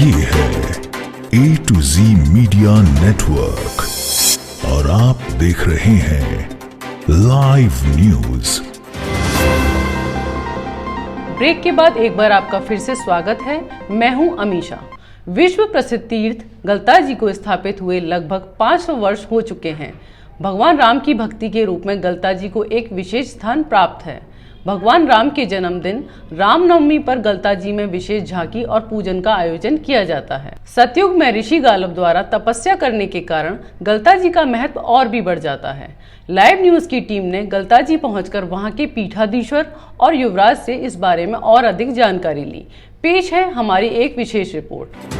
ये है A to Z media network और आप देख रहे हैं लाइव न्यूज। ब्रेक के बाद एक बार आपका फिर से स्वागत है। मैं हूं अमीशा। विश्व प्रसिद्ध तीर्थ गलता जी को स्थापित हुए लगभग 500 वर्ष हो चुके हैं। भगवान राम की भक्ति के रूप में गलता जी को एक विशेष स्थान प्राप्त है। भगवान राम के जन्मदिन रामनवमी पर गलता जी में विशेष झांकी और पूजन का आयोजन किया जाता है। सतयुग में ऋषि गालव द्वारा तपस्या करने के कारण गलता जी का महत्व और भी बढ़ जाता है। लाइव न्यूज की टीम ने गलता जी पहुंचकर वहां के पीठाधीश्वर और युवराज से इस बारे में और अधिक जानकारी ली। पेश है हमारी एक विशेष रिपोर्ट।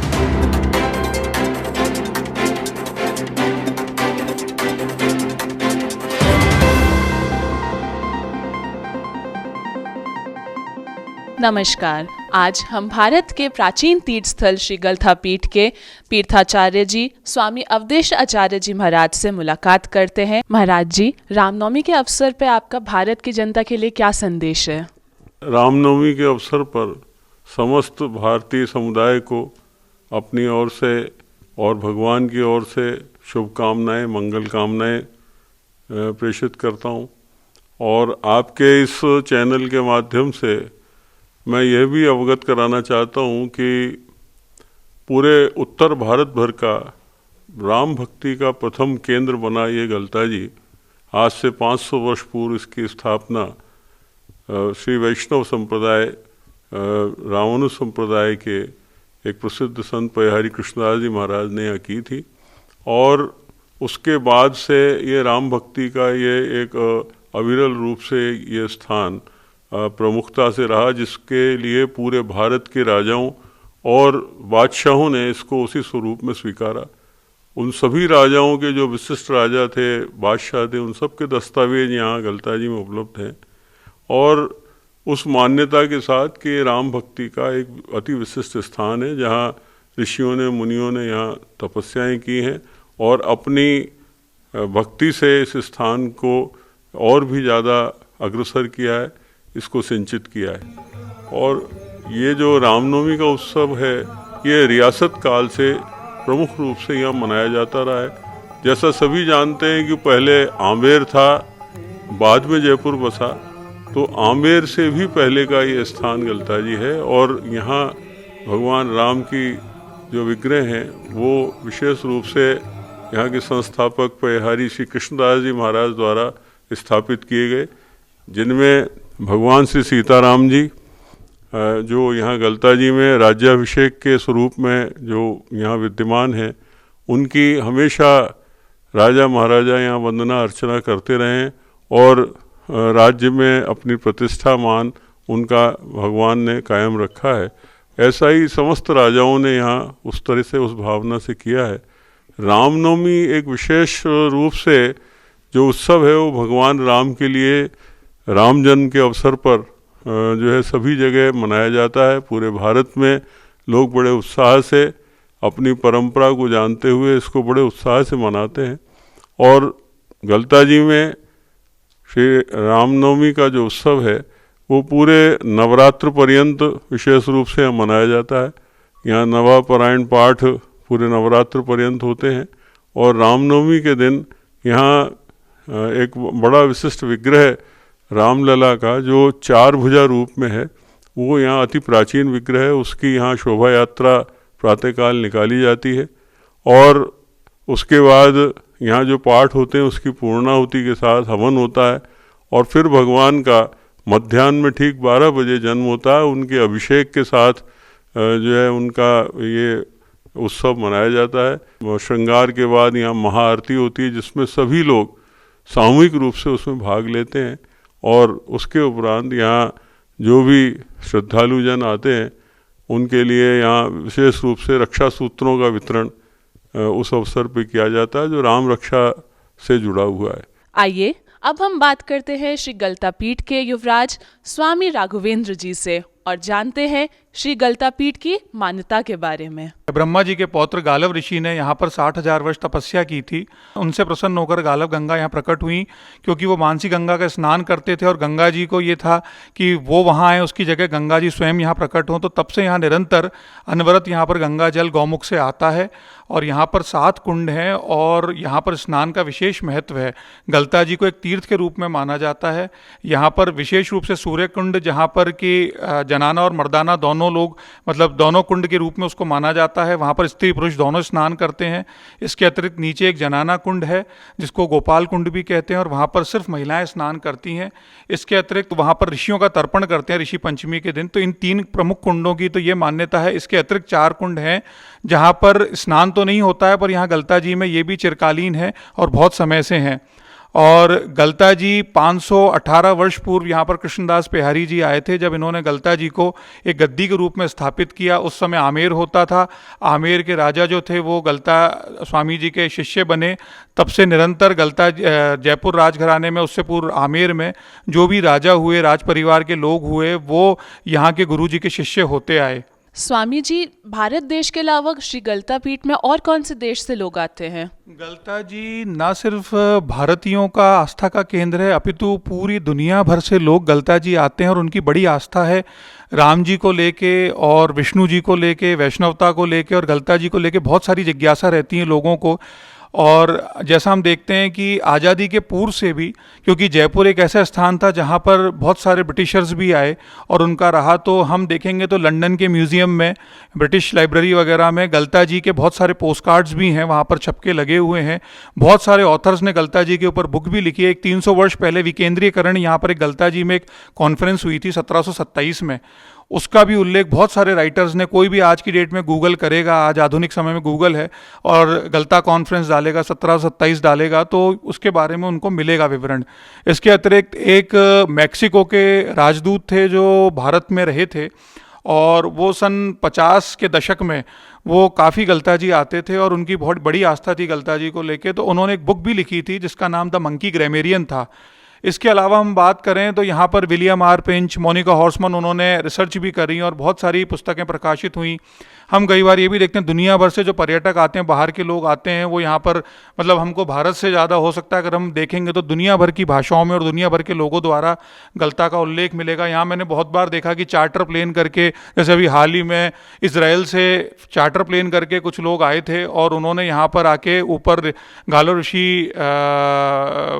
नमस्कार। आज हम भारत के प्राचीन तीर्थ स्थल श्री गलथा पीठ के तीर्थाचार्य जी स्वामी अवधेश आचार्य जी महाराज से मुलाकात करते हैं। महाराज जी, रामनवमी के अवसर पर आपका भारत की जनता के लिए क्या संदेश है? रामनवमी के अवसर पर समस्त भारतीय समुदाय को अपनी ओर से और भगवान की ओर से शुभकामनाएं, मंगल कामनाएं प्रेषित करता हूं। और आपके इस चैनल के माध्यम से मैं यह भी अवगत कराना चाहता हूं कि पूरे उत्तर भारत भर का राम भक्ति का प्रथम केंद्र बना ये गलता जी, आज से 500 वर्ष पूर्व इसकी स्थापना श्री वैष्णव संप्रदाय, रामानुज संप्रदाय के एक प्रसिद्ध संत पयहारी कृष्णदास जी महाराज ने यहाँ की थी। और उसके बाद से ये राम भक्ति का ये एक अविरल रूप से ये स्थान प्रमुखता से रहा, जिसके लिए पूरे भारत के राजाओं और बादशाहों ने इसको उसी स्वरूप में स्वीकारा। उन सभी राजाओं के जो विशिष्ट राजा थे, बादशाह थे, उन सब के दस्तावेज यहाँ गलता जी में उपलब्ध हैं। और उस मान्यता के साथ कि राम भक्ति का एक अति विशिष्ट स्थान है, जहाँ ऋषियों ने, मुनियों ने यहाँ तपस्याएं की हैं और अपनी भक्ति से इस स्थान को और भी ज़्यादा अग्रसर किया है, इसको सिंचित किया है। और ये जो रामनवमी का उत्सव है, ये रियासत काल से प्रमुख रूप से यहाँ मनाया जाता रहा है। जैसा सभी जानते हैं कि पहले आमेर था, बाद में जयपुर बसा, तो आमेर से भी पहले का ये स्थान गलता जी है। और यहाँ भगवान राम की जो विग्रह हैं वो विशेष रूप से यहाँ के संस्थापक पयहारी श्री कृष्णदास जी महाराज द्वारा स्थापित किए गए, जिनमें भगवान श्री सीताराम जी जो यहाँ गलता जी में राज्याभिषेक के स्वरूप में जो यहाँ विद्यमान है, उनकी हमेशा राजा महाराजा यहाँ वंदना अर्चना करते रहें और राज्य में अपनी प्रतिष्ठा मान उनका भगवान ने कायम रखा है। ऐसा ही समस्त राजाओं ने यहाँ उस तरह से, उस भावना से किया है। रामनवमी एक विशेष रूप से जो उत्सव है वो भगवान राम के लिए राम जन्म के अवसर पर जो है सभी जगह मनाया जाता है। पूरे भारत में लोग बड़े उत्साह से अपनी परंपरा को जानते हुए इसको बड़े उत्साह से मनाते हैं। और गलता जी में श्री रामनवमी का जो उत्सव है वो पूरे नवरात्र पर्यंत विशेष रूप से मनाया जाता है। यहाँ नवापरायण पाठ पूरे नवरात्र पर्यंत होते हैं। और रामनवमी के दिन यहाँ एक बड़ा विशिष्ट विग्रह रामलला का जो 4 भुजा रूप में है, वो यहाँ अति प्राचीन विग्रह है। उसकी यहाँ शोभा यात्रा प्रातःकाल निकाली जाती है और उसके बाद यहाँ जो पाठ होते हैं उसकी पूर्णाहुति के साथ हवन होता है। और फिर भगवान का मध्याह्न में ठीक 12 बजे जन्म होता है। उनके अभिषेक के साथ जो है उनका ये उत्सव मनाया जाता है। श्रृंगार के बाद यहाँ महाआरती होती है, जिसमें सभी लोग सामूहिक रूप से उसमें भाग लेते हैं। और उसके उपरांत यहाँ जो भी श्रद्धालु जन आते हैं उनके लिए यहाँ विशेष रूप से रक्षा सूत्रों का वितरण उस अवसर पर किया जाता है, जो राम रक्षा से जुड़ा हुआ है। आइए अब हम बात करते हैं श्री गलता पीठ के युवराज स्वामी राघवेंद्र जी से। और जानते हैं श्री गलता पीठ की मान्यता के बारे में। ब्रह्मा जी के पौत्र गालव ऋषि ने यहाँ पर 60,000 वर्ष तपस्या की थी। उनसे प्रसन्न होकर गालव गंगा यहाँ प्रकट हुई, क्योंकि वो मानसी गंगा का स्नान करते थे और गंगा जी को ये था कि वो वहाँ आए, उसकी जगह गंगा जी स्वयं यहाँ प्रकट हों। तो तब से यहाँ निरंतर अनवरत यहाँ पर गंगा जल गौमुख से आता है और यहाँ पर 7 कुंड हैं और यहाँ पर स्नान का विशेष महत्व है। गलता जी को एक तीर्थ के रूप में माना जाता है। यहाँ पर विशेष रूप से सूर्य कुंड, जहाँ पर कि जनाना और मर्दाना दोनों लोग, मतलब दोनों कुंड के रूप में उसको माना जाता है। वहाँ पर स्त्री पुरुष दोनों स्नान करते हैं। इसके अतिरिक्त नीचे एक जनाना कुंड है जिसको गोपाल कुंड भी कहते हैं और वहाँ पर सिर्फ महिलाएं स्नान करती हैं। इसके अतिरिक्त वहाँ पर ऋषियों का तर्पण करते हैं ऋषि पंचमी के दिन। तो इन 3 प्रमुख कुंडों की तो ये मान्यता है। इसके अतिरिक्त 4 कुंड हैं जहाँ पर स्नान तो नहीं होता है, पर यहाँ गलता जी में ये भी चिरकालीन है और बहुत समय से हैं। और गलता जी 518 वर्ष पूर्व यहाँ पर कृष्णदास पेहारी जी आए थे, जब इन्होंने गलता जी को एक गद्दी के रूप में स्थापित किया। उस समय आमेर होता था। आमेर के राजा जो थे वो गलता स्वामी जी के शिष्य बने। तब से निरंतर गलता जयपुर राजघराने में, उससे पूर्व आमेर में जो भी राजा हुए, राज परिवार के लोग हुए, वो यहाँ के गुरु जी के शिष्य होते आए। स्वामी जी, भारत देश के अलावा श्री गलता पीठ में और कौन से देश से लोग आते हैं? गलता जी न सिर्फ भारतीयों का आस्था का केंद्र है, अपितु पूरी दुनिया भर से लोग गलता जी आते हैं और उनकी बड़ी आस्था है राम जी को लेके और विष्णु जी को लेके, वैष्णवता को लेके और गलता जी को लेके बहुत सारी जिज्ञासा रहती है लोगों को। और जैसा हम देखते हैं कि आज़ादी के पूर्व से भी, क्योंकि जयपुर एक ऐसा स्थान था जहाँ पर बहुत सारे ब्रिटिशर्स भी आए और उनका रहा, तो हम देखेंगे तो लंदन के म्यूज़ियम में, ब्रिटिश लाइब्रेरी वगैरह में गलता जी के बहुत सारे पोस्ट कार्ड्स भी हैं, वहाँ पर छपके लगे हुए हैं। बहुत सारे ऑथर्स ने गलता जी के ऊपर बुक भी लिखी है। एक 300 वर्ष पहले विकेंद्रीकरण यहाँ पर एक गलता जी में एक कॉन्फ्रेंस हुई थी 1727 में, उसका भी उल्लेख बहुत सारे राइटर्स ने, कोई भी आज की डेट में गूगल करेगा, आज आधुनिक समय में गूगल है, और गलता कॉन्फ्रेंस डालेगा, 1727 डालेगा, तो उसके बारे में उनको मिलेगा विवरण। इसके अतिरिक्त एक मैक्सिको के राजदूत थे जो भारत में रहे थे और वो सन 50 के दशक में वो काफ़ी गलता जी आते थे और उनकी बहुत बड़ी आस्था थी गलता जी को लेके। तो उन्होंने एक बुक भी लिखी थी जिसका नाम द मंकी ग्रामेरियन था। इसके अलावा हम बात करें तो यहाँ पर विलियम आर पिंच, मोनिका हॉर्समन, उन्होंने रिसर्च भी करी और बहुत सारी पुस्तकें प्रकाशित हुई। हम कई बार ये भी देखते हैं दुनिया भर से जो पर्यटक आते हैं, बाहर के लोग आते हैं, वो यहाँ पर, मतलब हमको भारत से ज़्यादा हो सकता है अगर हम देखेंगे तो दुनिया भर की भाषाओं में और दुनिया भर के लोगों द्वारा गलता का उल्लेख मिलेगा। यहाँ मैंने बहुत बार देखा कि चार्टर प्लेन करके, जैसे अभी हाल ही में इजराइल से चार्टर प्लेन करके कुछ लोग आए थे और उन्होंने यहाँ पर आके ऊपर गालो ऋषि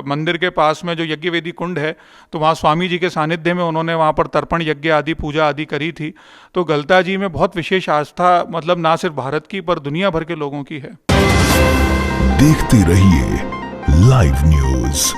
मंदिर के पास में जो यज्ञ वेदी कुंड है, तो वहाँ स्वामी जी के सानिध्य में उन्होंने वहाँ पर तर्पण यज्ञ आदि, पूजा आदि करी थी। तो गलता जी में बहुत विशेष आस्था, मतलब ना सिर्फ भारत की पर दुनिया भर के लोगों की है। देखते रहिए लाइव न्यूज।